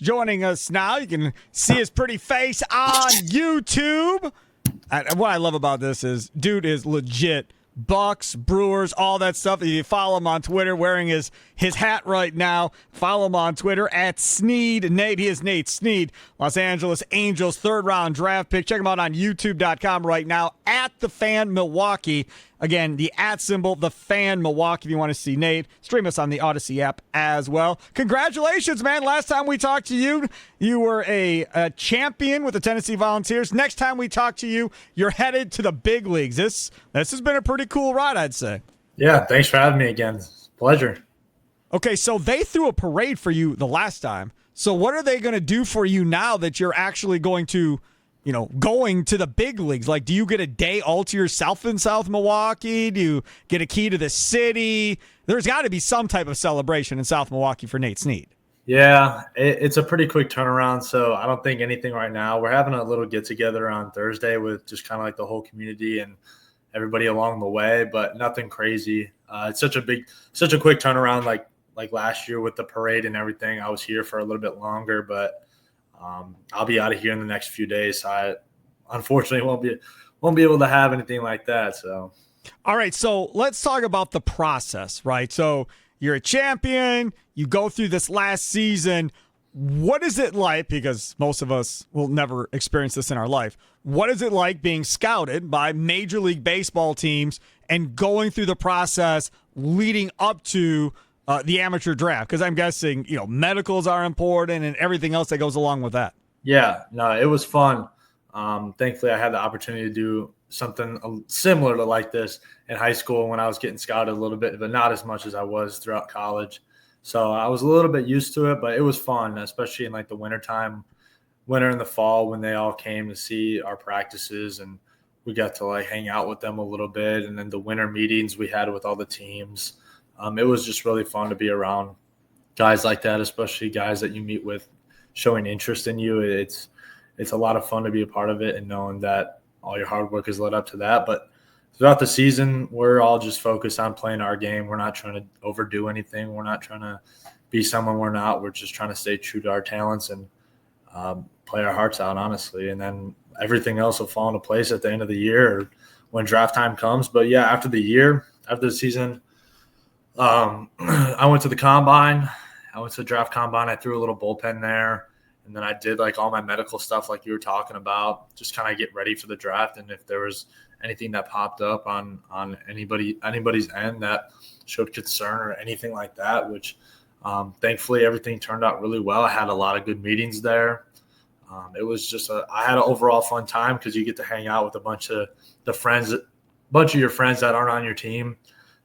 joining us now. You can see his pretty face on YouTube. And what I love about this is, dude is legit. Bucks, Brewers, all that stuff. If you follow him on Twitter, wearing his hat right now, follow him on Twitter at Snead Nate. He is Nate Snead, Los Angeles Angels third-round draft pick. Check him out on YouTube.com right now, at The Fan Milwaukee. Again, the @ symbol, The Fan Milwaukee, if you want to see Nate. Stream us on the Odyssey app as well. Congratulations, man. Last time we talked to you, you were a champion with the Tennessee Volunteers. Next time we talk to you, you're headed to the big leagues. This has been a pretty cool ride, I'd say. Yeah, thanks for having me again. It's a pleasure. Okay, so they threw a parade for you the last time. So what are they going to do for you now that you're actually going to the big leagues? Like, do you get a day all to yourself in South Milwaukee? Do you get a key to the city? There's got to be some type of celebration in South Milwaukee for Nate Snead. Yeah, it's a pretty quick turnaround, so I don't think anything right now. We're having a little get-together on Thursday with just kind of like the whole community and everybody along the way, but nothing crazy. It's such a quick turnaround like last year with the parade and everything. I was here for a little bit longer, but I'll be out of here in the next few days. I unfortunately won't be able to have anything like that. So, all right. So let's talk about the process, right? So you're a champion. You go through this last season. What is it like? Because most of us will never experience this in our life. What is it like being scouted by Major League Baseball teams and going through the process leading up to the amateur draft? Because I'm guessing, medicals are important and everything else that goes along with that. Yeah, no, it was fun. Thankfully, I had the opportunity to do something similar to like this in high school when I was getting scouted a little bit, but not as much as I was throughout college. So I was a little bit used to it, but it was fun, especially in like the winter and the fall when they all came to see our practices and we got to like hang out with them a little bit. And then the winter meetings we had with all the teams. It was just really fun to be around guys like that, especially guys that you meet with showing interest in you. It's a lot of fun to be a part of it and knowing that all your hard work has led up to that. But throughout the season, we're all just focused on playing our game. We're not trying to overdo anything. We're not trying to be someone we're not. We're just trying to stay true to our talents and play our hearts out, honestly. And then everything else will fall into place at the end of the year or when draft time comes. But, yeah, after the season, I went to the combine. I went to the draft combine. I threw a little bullpen there. And then I did like all my medical stuff like you were talking about, just kind of get ready for the draft. And if there was anything that popped up on anybody's end that showed concern or anything like that, which thankfully everything turned out really well. I had a lot of good meetings there. It was just I had an overall fun time because you get to hang out with a bunch of your friends that aren't on your team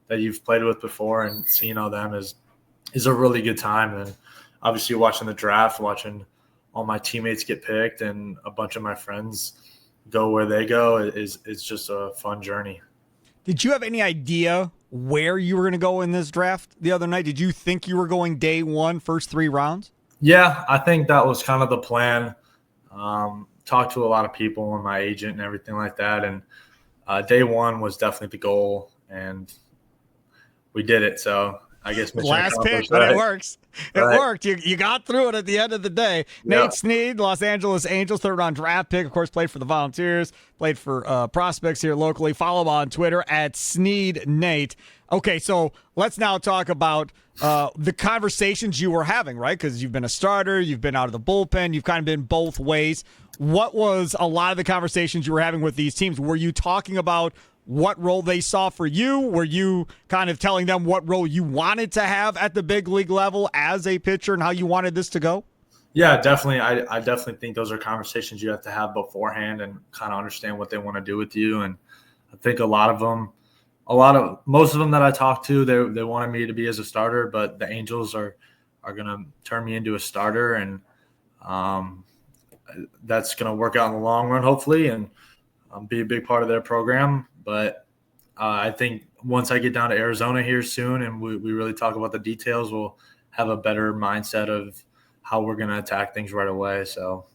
that you've played with before, and seeing all them is a really good time. And obviously watching the draft, watching all my teammates get picked and a bunch of my friends go where they go is just a fun journey. Did you have any idea where you were going to go in this draft the other night? Did you think you were going day one, first 3 rounds? Yeah, I think that was kind of the plan. Talked to a lot of people and my agent and everything like that. And day one was definitely the goal, and we did it. So I guess last pick, but it works. It worked. You got through it at the end of the day. Yep. Nate Snead, Los Angeles Angels, third-round draft pick. Of course, played for the Volunteers, played for prospects here locally. Follow him on Twitter at Snead Nate. Okay, so let's now talk about the conversations you were having, right? Because you've been a starter, you've been out of the bullpen, you've kind of been both ways. What was a lot of the conversations you were having with these teams? Were you talking about what role they saw for you? Were you kind of telling them what role you wanted to have at the big league level as a pitcher and how you wanted this to go? Yeah, definitely. I definitely think those are conversations you have to have beforehand and kind of understand what they want to do with you. And I think most of them that I talked to, they wanted me to be as a starter, but the Angels are going to turn me into a starter, and that's going to work out in the long run, hopefully, and be a big part of their program. But I think once I get down to Arizona here soon and we really talk about the details, we'll have a better mindset of how we're going to attack things right away. So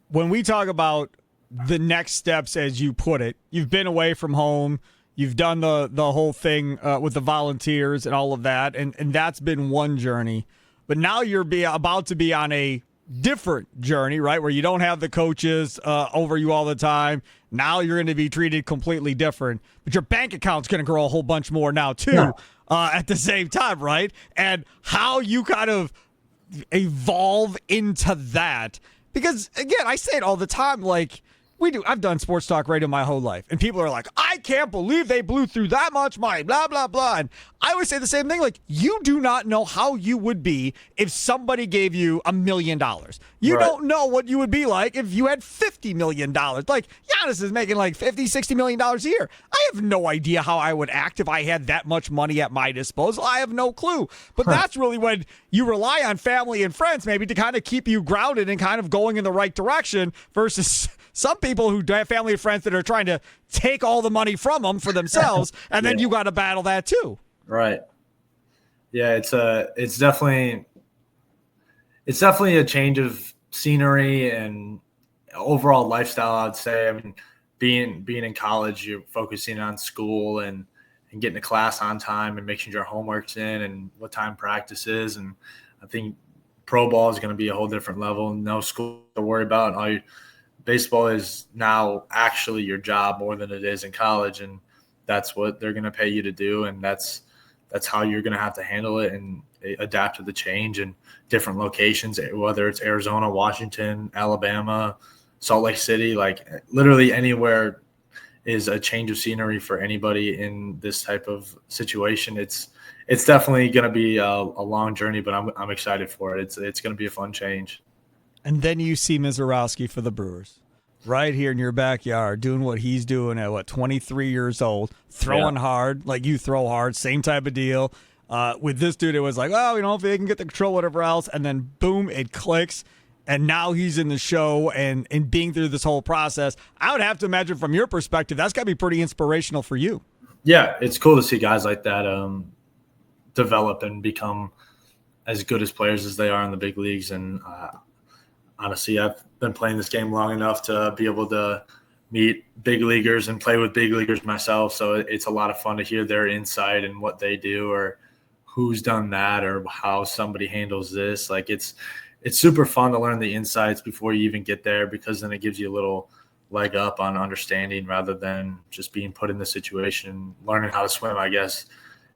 when we talk about the next steps, as you put it, you've been away from home, you've done the whole thing with the Volunteers and all of that, and that's been one journey. but now you're about to be on a different journey, right? Where you don't have the coaches over you all the time. Now you're going to be treated completely different, but your bank account's going to grow a whole bunch more now too at the same time, right? And how you kind of evolve into that. Because, again, I say it all the time, like, I've done sports talk radio my whole life, and people are like, I can't believe they blew through that much money, blah, blah, blah. And I always say the same thing, like, you do not know how you would be if somebody gave you $1 million. You don't know what you would be like if you had $50 million. Like, Giannis is making like $50-60 million a year. I have no idea how I would act if I had that much money at my disposal. I have no clue. But that's really when you rely on family and friends maybe to kind of keep you grounded and kind of going in the right direction versus some people who have family and friends that are trying to take all the money from them for themselves, and then you got to battle that too. Right. Yeah, it's definitely a change of scenery and overall lifestyle, I'd say. I mean, being in college, you're focusing on school and getting to class on time and making sure your homework's in and what time practice is. And I think pro ball is going to be a whole different level. No school to worry about. And baseball is now actually your job more than it is in college, and that's what they're going to pay you to do, and that's how you're going to have to handle it and adapt to the change in different locations, whether it's Arizona, Washington, Alabama, Salt Lake City. Like, literally anywhere is a change of scenery for anybody in this type of situation. It's definitely going to be a long journey, but I'm excited for it. It's going to be a fun change. And then you see Mizorowski for the Brewers right here in your backyard doing what he's doing at, 23 years old, throwing hard like you throw hard, same type of deal. With this dude, it was like, if they can get the control, whatever else, and then boom, it clicks. And now he's in the show and being through this whole process. I would have to imagine from your perspective, that's got to be pretty inspirational for you. Yeah, it's cool to see guys like that develop and become as good as players as they are in the big leagues. And honestly, I've been playing this game long enough to be able to meet big leaguers and play with big leaguers myself. So it's a lot of fun to hear their insight and what they do or who's done that or how somebody handles this. Like, it's super fun to learn the insights before you even get there, because then it gives you a little leg up on understanding rather than just being put in the situation. Learning how to swim, I guess,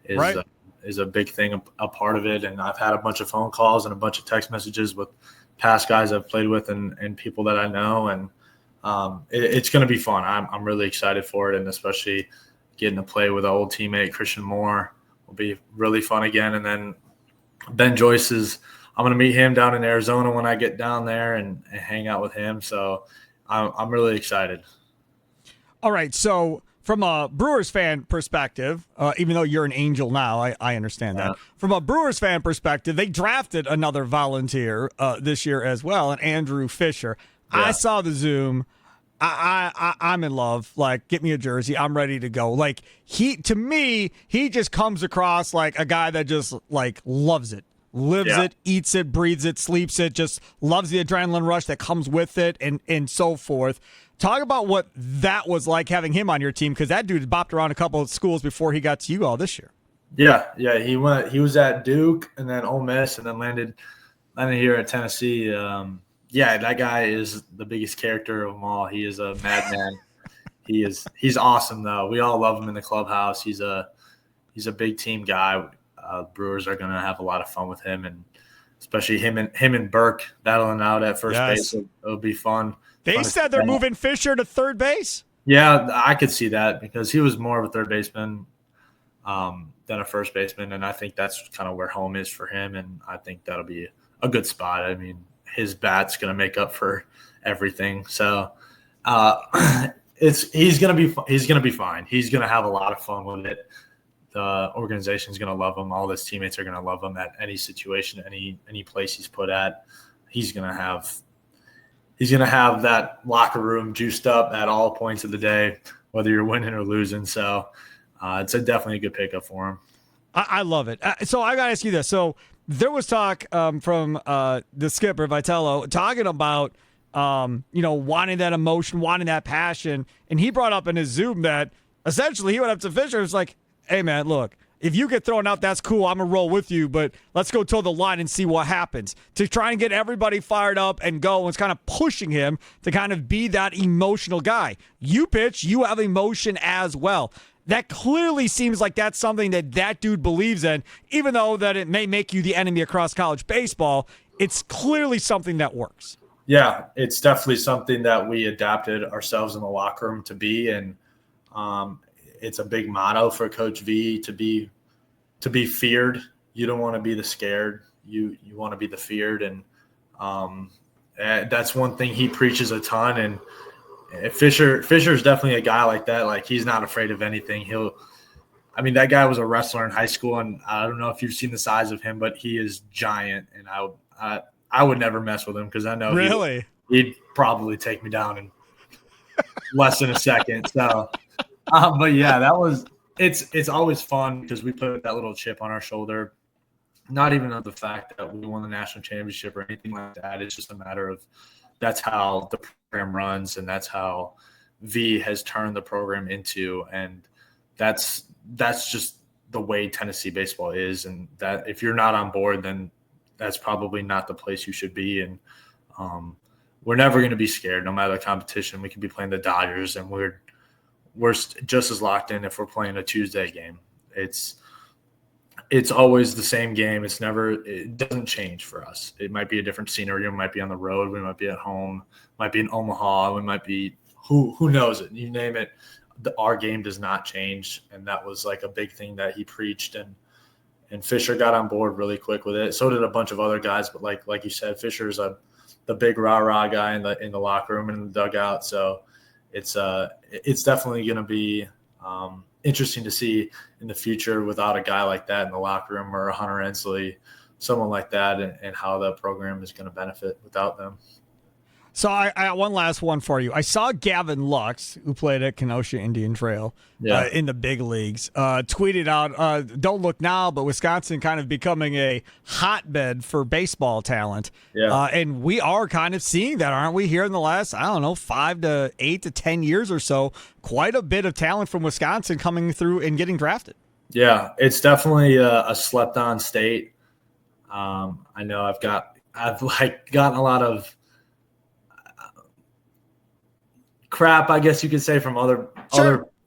is a big thing, a part of it. And I've had a bunch of phone calls and a bunch of text messages with past guys I've played with and people that I know. And it's going to be fun. I'm really excited for it. And especially getting to play with an old teammate, Christian Moore, will be really fun again. And then Ben Joyce I'm going to meet him down in Arizona when I get down there and hang out with him. So I'm really excited. All right. So from a Brewers fan perspective, even though you're an Angel now, I understand that. From a Brewers fan perspective, they drafted another volunteer this year as well, and Andrew Fisher. Yeah. I saw the Zoom. I'm in love. Like, get me a jersey. I'm ready to go. Like, to me, he just comes across like a guy that just like loves it. Lives it, eats it, breathes it, sleeps it, just loves the adrenaline rush that comes with it and so forth. Talk about what that was like having him on your team, because that dude bopped around a couple of schools before he got to you all this year. Yeah, he was at Duke and then Ole Miss and then landed here at Tennessee. That guy is the biggest character of them all. He is a madman. He's awesome though. We all love him in the clubhouse. He's a big team guy. Brewers are going to have a lot of fun with him, and especially him and Burke battling out at first base. It'll be fun. They said they're moving Fisher to third base. Yeah, I could see that because he was more of a third baseman than a first baseman, and I think that's kind of where home is for him, and I think that'll be a good spot. I mean, his bat's going to make up for everything, so he's going to be fine. He's going to have a lot of fun with it. The organization is going to love him. All his teammates are going to love him at any situation, any place he's put at. He's going to have that locker room juiced up at all points of the day, whether you're winning or losing. So it's definitely a good pickup for him. I love it. So I got to ask you this. So there was talk from the skipper, Vitello, talking about, wanting that emotion, wanting that passion. And he brought up in his Zoom that essentially he went up to Fisher and was like, hey, man, look, if you get thrown out, that's cool. I'm going to roll with you, but let's go toe the line and see what happens. To try and get everybody fired up and go, and it's kind of pushing him to kind of be that emotional guy. You pitch, you have emotion as well. That clearly seems like that's something that dude believes in, even though that it may make you the enemy across college baseball. It's clearly something that works. Yeah, it's definitely something that we adapted ourselves in the locker room to be, and it's a big motto for Coach V to be feared. You don't want to be the scared. You want to be the feared, and that's one thing he preaches a ton. And Fisher's definitely a guy like that. Like, he's not afraid of anything. That guy was a wrestler in high school, and I don't know if you've seen the size of him, but he is giant, and I would never mess with him because I know really he'd probably take me down in less than a second. So, but yeah, it's always fun because we put that little chip on our shoulder. Not even of the fact that we won the national championship or anything like that. It's just a matter of that's how the program runs, and that's how V has turned the program into, and that's just the way Tennessee baseball is. And that if you're not on board, then that's probably not the place you should be. And we're never going to be scared, no matter the competition. We could be playing the Dodgers, and we're just as locked in if we're playing a Tuesday game. It's always the same game. It doesn't change for us. It might be a different scenery. We might be on the road. We might be at home. Might be in Omaha. We might be who knows it. You name it. Our game does not change, and that was like a big thing that he preached. And Fisher got on board really quick with it. So did a bunch of other guys. But like you said, Fisher's the big rah-rah guy in the locker room and in the dugout. So it's definitely going to be interesting to see in the future without a guy like that in the locker room, or a Hunter Ensley, someone like that, and how the program is going to benefit without them. So I got one last one for you. I saw Gavin Lux, who played at Kenosha Indian Trail in the big leagues, tweeted out, don't look now, but Wisconsin kind of becoming a hotbed for baseball talent. Yeah. And we are kind of seeing that, aren't we, here in the last, 5 to 8 to 10 years or so. Quite a bit of talent from Wisconsin coming through and getting drafted. Yeah, it's definitely a slept-on state. I know I've gotten a lot of crap, I guess you could say, from other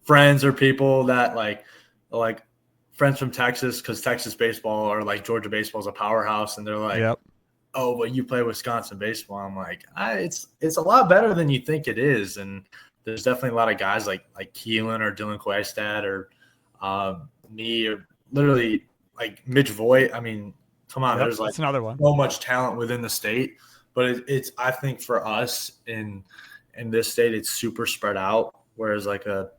friends or people that like friends from Texas, because Texas baseball or like Georgia baseball is a powerhouse, and they're like, yep. Oh, but you play Wisconsin baseball. I'm like, it's a lot better than you think it is, and there's definitely a lot of guys like Keelan or Dylan Quaistad or me, or literally like Mitch Voigt. I mean, come on, there's like another one. So much talent within the state, but it's I think for us in this state, it's super spread out, whereas like a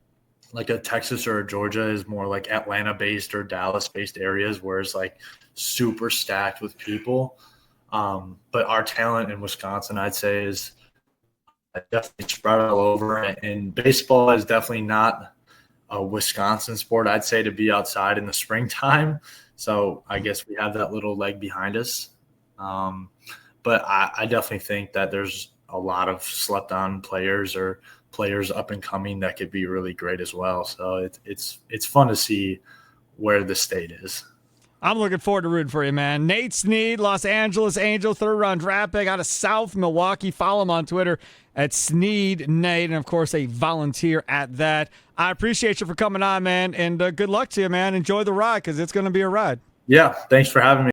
Texas or a Georgia is more like Atlanta-based or Dallas-based areas, where it's like super stacked with people. But our talent in Wisconsin, I'd say, is definitely spread all over. And baseball is definitely not a Wisconsin sport, I'd say, to be outside in the springtime. So I guess we have that little leg behind us. But I definitely think that there's a lot of slept-on players or players up and coming that could be really great as well. So it's fun to see where the state is. I'm looking forward to rooting for you, man. Nate Snead, Los Angeles Angel, third-round draft pick out of South Milwaukee. Follow him on Twitter at Snead Nate, and, of course, a volunteer at that. I appreciate you for coming on, man, and good luck to you, man. Enjoy the ride, because it's going to be a ride. Yeah, thanks for having me.